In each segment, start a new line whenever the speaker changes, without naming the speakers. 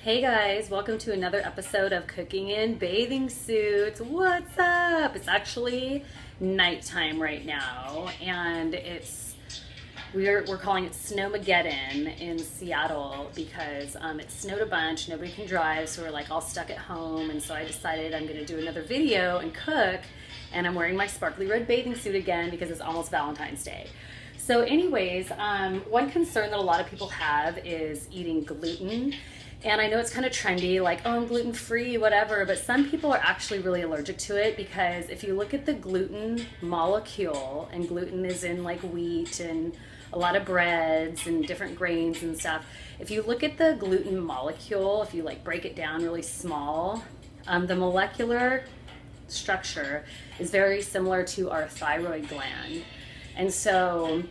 Hey guys, welcome to another episode of Cooking in Bathing Suits. What's up? It's actually nighttime right now, and we're calling it Snowmageddon in Seattle because it snowed a bunch. Nobody can drive, so we're like all stuck at home. And so I decided I'm going to do another video and cook. And I'm wearing my sparkly red bathing suit again because it's almost Valentine's Day. So, anyways, one concern that a lot of people have is eating gluten. And I know it's kind of trendy, like, oh, I'm gluten-free, whatever, but some people are actually really allergic to it because if you look at the gluten molecule, and gluten is in like wheat and a lot of breads and different grains and stuff, if you look at the gluten molecule, if you like break it down really small, the molecular structure is very similar to our thyroid gland. And so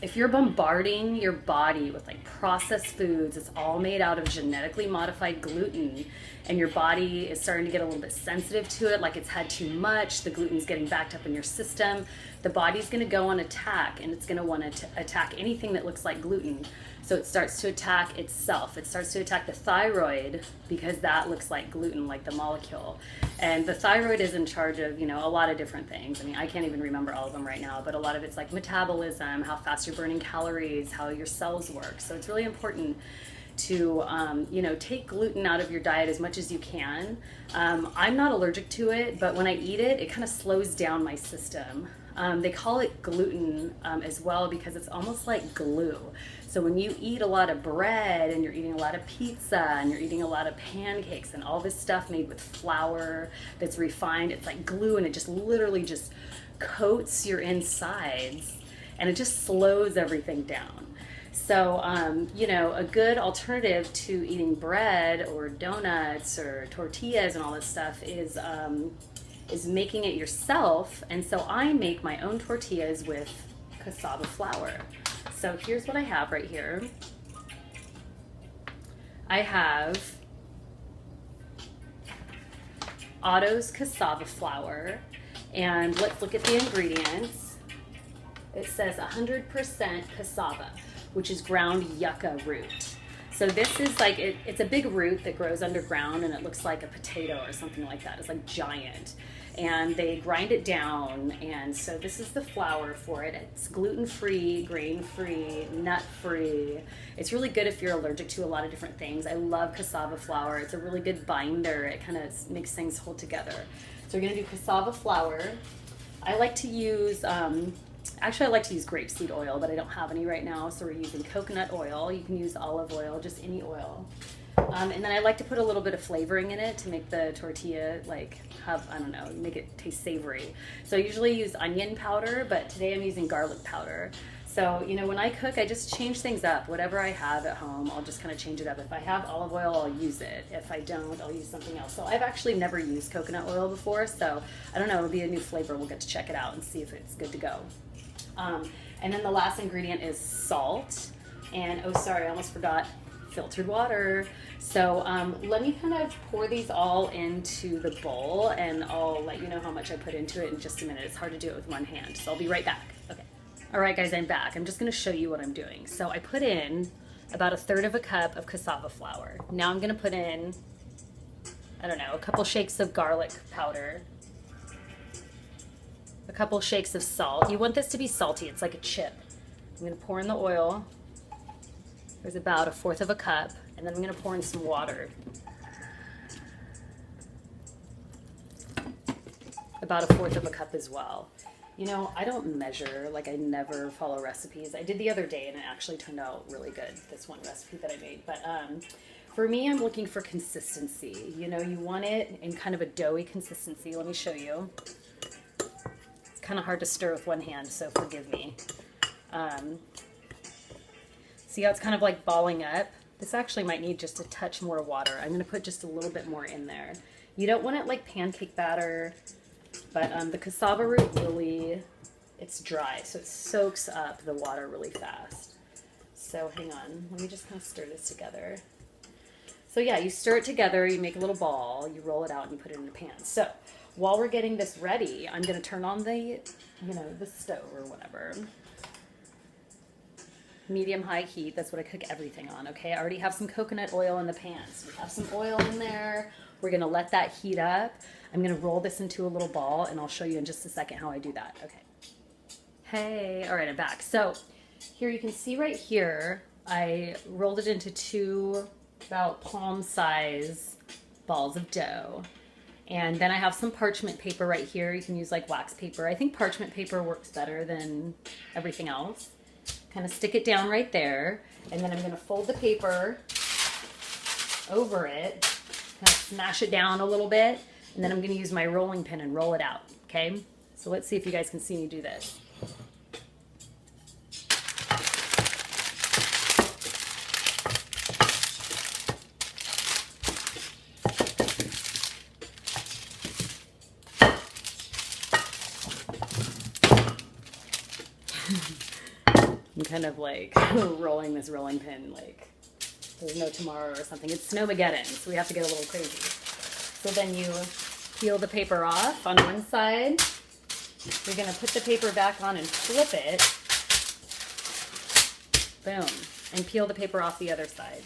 if you're bombarding your body with like processed foods, it's all made out of genetically modified gluten, and your body is starting to get a little bit sensitive to it, like it's had too much, the gluten's getting backed up in your system, the body's going to go on attack, and it's going to want to attack anything that looks like gluten. So it starts to attack itself. It starts to attack the thyroid because that looks like gluten, like the molecule. And the thyroid is in charge of, a lot of different things. I mean, I can't even remember all of them right now, but a lot of it's like metabolism, how fast you're burning calories, how your cells work. So it's really important to, take gluten out of your diet as much as you can. I'm not allergic to it, but when I eat it, it kind of slows down my system. They call it gluten as well because it's almost like glue. So when you eat a lot of bread and you're eating a lot of pizza and you're eating a lot of pancakes and all this stuff made with flour that's refined, it's like glue, and it just literally just coats your insides and it just slows everything down. So, a good alternative to eating bread or donuts or tortillas and all this stuff is making it yourself. And so I make my own tortillas with cassava flour. So here's what I have right here. I have Otto's cassava flour, and let's look at the ingredients. It says 100% cassava, which is ground yucca root. So this is like, it's a big root that grows underground, and it looks like a potato or something like that. It's like giant. And they grind it down, and so this is the flour for it. It's gluten-free, grain-free, nut-free. It's really good if you're allergic to a lot of different things. I love cassava flour. It's a really good binder. It kind of makes things hold together. So we're gonna do cassava flour. I like to use, actually I like to use grapeseed oil, but I don't have any right now, so we're using coconut oil. You can use olive oil, just any oil. And then I like to put a little bit of flavoring in it to make the tortilla make it taste savory. So I usually use onion powder, but today I'm using garlic powder. So, when I cook, I just change things up. Whatever I have at home, I'll just kind of change it up. If I have olive oil, I'll use it. If I don't, I'll use something else. So I've actually never used coconut oil before, so I don't know, it'll be a new flavor. We'll get to check it out and see if it's good to go. And then the last ingredient is salt. And, oh, sorry, I almost forgot filtered water. So let me kind of pour these all into the bowl, and I'll let you know how much I put into it in just a minute. It's hard to do it with one hand, so I'll be right back. Okay. All right, guys, I'm back. I'm just going to show you what I'm doing. So I put in about 1/3 of a cup of cassava flour. Now I'm going to put in, a couple shakes of garlic powder, a couple shakes of salt. You want this to be salty. It's like a chip. I'm going to pour in the oil. There's about 1/4 of a cup, and then I'm going to pour in some water. About 1/4 of a cup as well. I don't measure, like I never follow recipes. I did the other day, and it actually turned out really good, this one recipe that I made. But for me, I'm looking for consistency. You want it in kind of a doughy consistency. Let me show you. It's kind of hard to stir with one hand, so forgive me. See how it's kind of like balling up? This actually might need just a touch more water. I'm going to put just a little bit more in there. You don't want it like pancake batter, but the cassava root really, it's dry, so it soaks up the water really fast. So hang on, let me just kind of stir this together. So yeah, you stir it together, you make a little ball, you roll it out, and you put it in a pan. So while we're getting this ready, I'm going to turn on the, the stove or whatever. medium-high heat. That's what I cook everything on, okay? I already have some coconut oil in the pan. So we have some oil in there. We're gonna let that heat up. I'm gonna roll this into a little ball, and I'll show you in just a second how I do that, okay? Hey, all right, I'm back. So here you can see right here, I rolled it into two about palm size balls of dough. And then I have some parchment paper right here. You can use like wax paper. I think parchment paper works better than everything else. Kind of stick it down right there. And then I'm gonna fold the paper over it, kind of smash it down a little bit. And then I'm gonna use my rolling pin and roll it out, okay? So let's see if you guys can see me do this. I'm kind of like rolling this rolling pin like there's no tomorrow or something. It's Snowmageddon, so we have to get a little crazy. So then you peel the paper off on one side. You're going to put the paper back on and flip it. Boom. And peel the paper off the other side.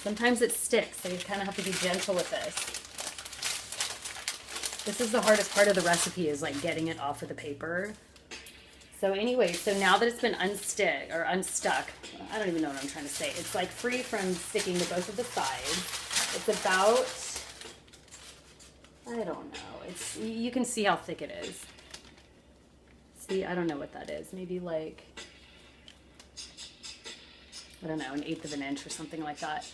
Sometimes it sticks, so you kind of have to be gentle with this. This is the hardest part of the recipe, is like getting it off of the paper. So anyway, so now that it's been unstuck, I don't even know what I'm trying to say. It's like free from sticking to both of the sides. It's about, I don't know. You can see how thick it is. See, I don't know what that is. Maybe like, I don't know, 1/8 of an inch or something like that.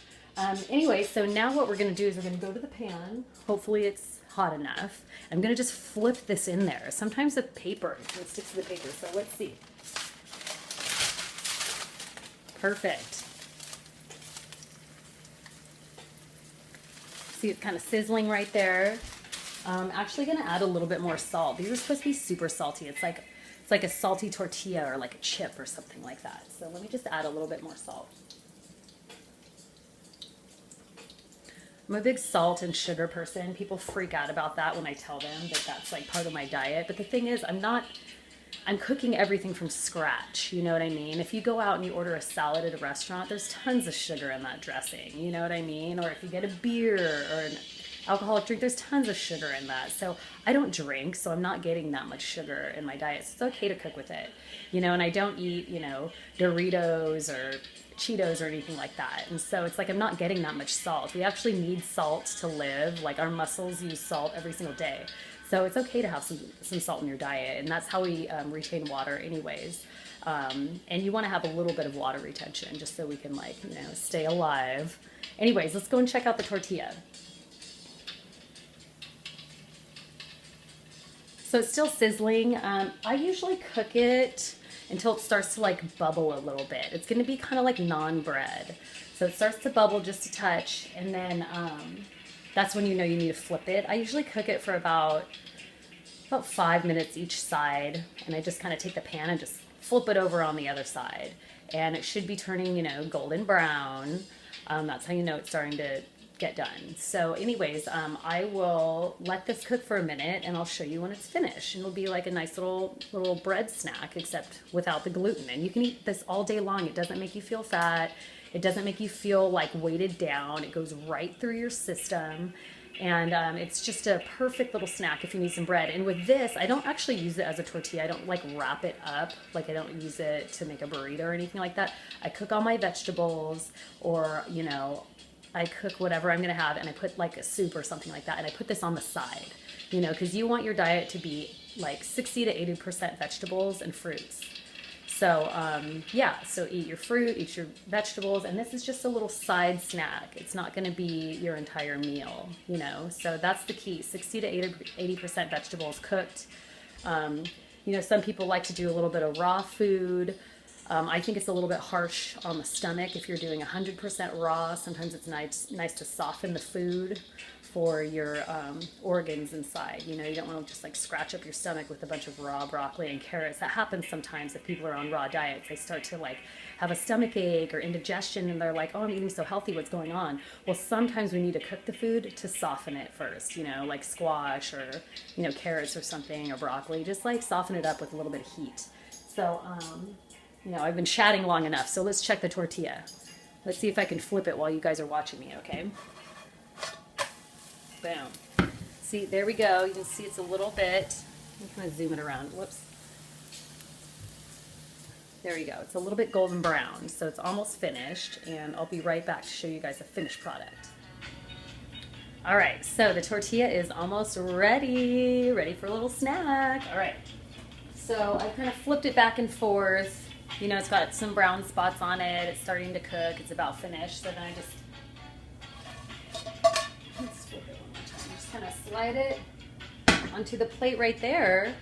Anyway, so now what we're going to do is we're going to go to the pan. Hopefully it's hot enough. I'm going to just flip this in there. Sometimes the paper, it sticks to the paper, so let's see. Perfect. See, it's kind of sizzling right there. I'm actually going to add a little bit more salt. These are supposed to be super salty. It's like a salty tortilla or like a chip or something like that. So let me just add a little bit more salt. I'm a big salt and sugar person. People freak out about that when I tell them that that's like part of my diet. But the thing is, I'm cooking everything from scratch. You know what I mean? If you go out and you order a salad at a restaurant, there's tons of sugar in that dressing. You know what I mean? Or if you get a beer or an alcoholic drink, there's tons of sugar in that. So I don't drink, so I'm not getting that much sugar in my diet. So it's okay to cook with it. You know, and I don't eat, you know, Doritos or Cheetos or anything like that. And so it's like I'm not getting that much salt. We actually need salt to live. Like our muscles use salt every single day. So it's okay to have some salt in your diet. And that's how we retain water anyways. And you want to have a little bit of water retention just so we can, like, you know, stay alive. Anyways, let's go and check out the tortilla. So it's still sizzling. I usually cook it until it starts to like bubble a little bit. It's going to be kind of like naan bread. So it starts to bubble just a touch, and then that's when you know you need to flip it. I usually cook it for about 5 minutes each side, and I just kind of take the pan and just flip it over on the other side. And it should be turning, you know, golden brown. That's how you know it's starting to get done. So anyways, I will let this cook for a minute and I'll show you when it's finished. And it'll be like a nice little bread snack, except without the gluten. And you can eat this all day long. It doesn't make you feel fat. It doesn't make you feel like weighted down. It goes right through your system. And it's just a perfect little snack if you need some bread. And with this, I don't actually use it as a tortilla. I don't like wrap it up. Like I don't use it to make a burrito or anything like that. I cook all my vegetables, or, you know, I cook whatever I'm going to have, and I put like a soup or something like that, and I put this on the side, you know, because you want your diet to be like 60 to 80% vegetables and fruits. So, yeah, so eat your fruit, eat your vegetables, and this is just a little side snack. It's not going to be your entire meal, you know, so that's the key, 60 to 80% vegetables cooked. You know, some people like to do a little bit of raw food. I think it's a little bit harsh on the stomach if you're doing 100% raw. Sometimes it's nice to soften the food for your organs inside. You know, you don't want to just like scratch up your stomach with a bunch of raw broccoli and carrots. That happens sometimes if people are on raw diets. They start to like have a stomach ache or indigestion, and they're like, oh, I'm eating so healthy, what's going on? Well, sometimes we need to cook the food to soften it first, you know, like squash or, you know, carrots or something, or broccoli. Just like soften it up with a little bit of heat. So, you know, I've been chatting long enough, so let's check the tortilla. Let's see if I can flip it while you guys are watching me, okay? Boom. See, there we go. You can see it's a little bit, I'm kind of zoom it around. Whoops. There you go. It's a little bit golden brown, so it's almost finished, and I'll be right back to show you guys the finished product. All right, so the tortilla is almost ready for a little snack. All right, so I kind of flipped it back and forth. You know, it's got some brown spots on it. It's starting to cook. It's about finished. So then I just, let's flip it one more time. Just kind of slide it onto the plate right there,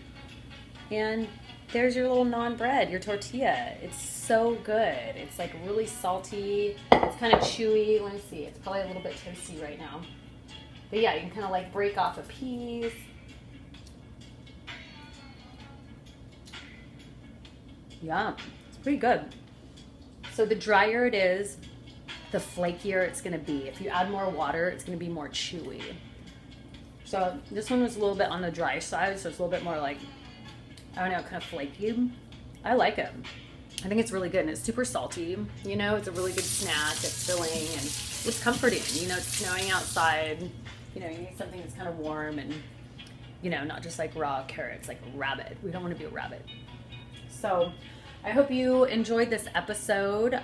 and there's your little naan bread, your tortilla. It's so good. It's like really salty. It's kind of chewy. Let me see. It's probably a little bit toasty right now. But yeah, you can kind of like break off a piece. Yum. It's pretty good. So the drier it is, the flakier it's going to be. If you add more water, it's going to be more chewy. So this one was a little bit on the dry side, so it's a little bit more like, I don't know, kind of flaky. I like it. I think it's really good, and it's super salty. You know, it's a really good snack. It's filling, and it's comforting. You know, it's snowing outside. You know, you need something that's kind of warm and, you know, not just like raw carrots, like a rabbit. We don't want to be a rabbit. So I hope you enjoyed this episode. You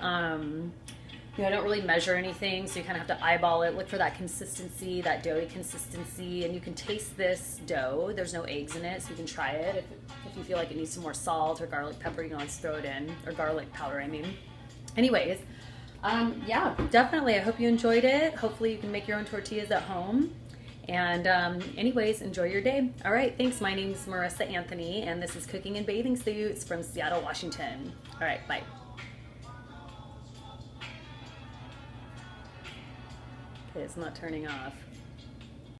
know, I don't really measure anything, so you kind of have to eyeball it. Look for that consistency, that doughy consistency, and you can taste this dough. There's no eggs in it, so you can try it. If you feel like it needs some more salt or garlic pepper, you can always throw it in, or garlic powder, I mean. Anyways, yeah, definitely. I hope you enjoyed it. Hopefully you can make your own tortillas at home. And anyways, enjoy your day. All right, thanks. My name's Marisa Anthony, and this is Cooking in Bathing Suits from Seattle, Washington. All right, bye. Okay, it's not turning off.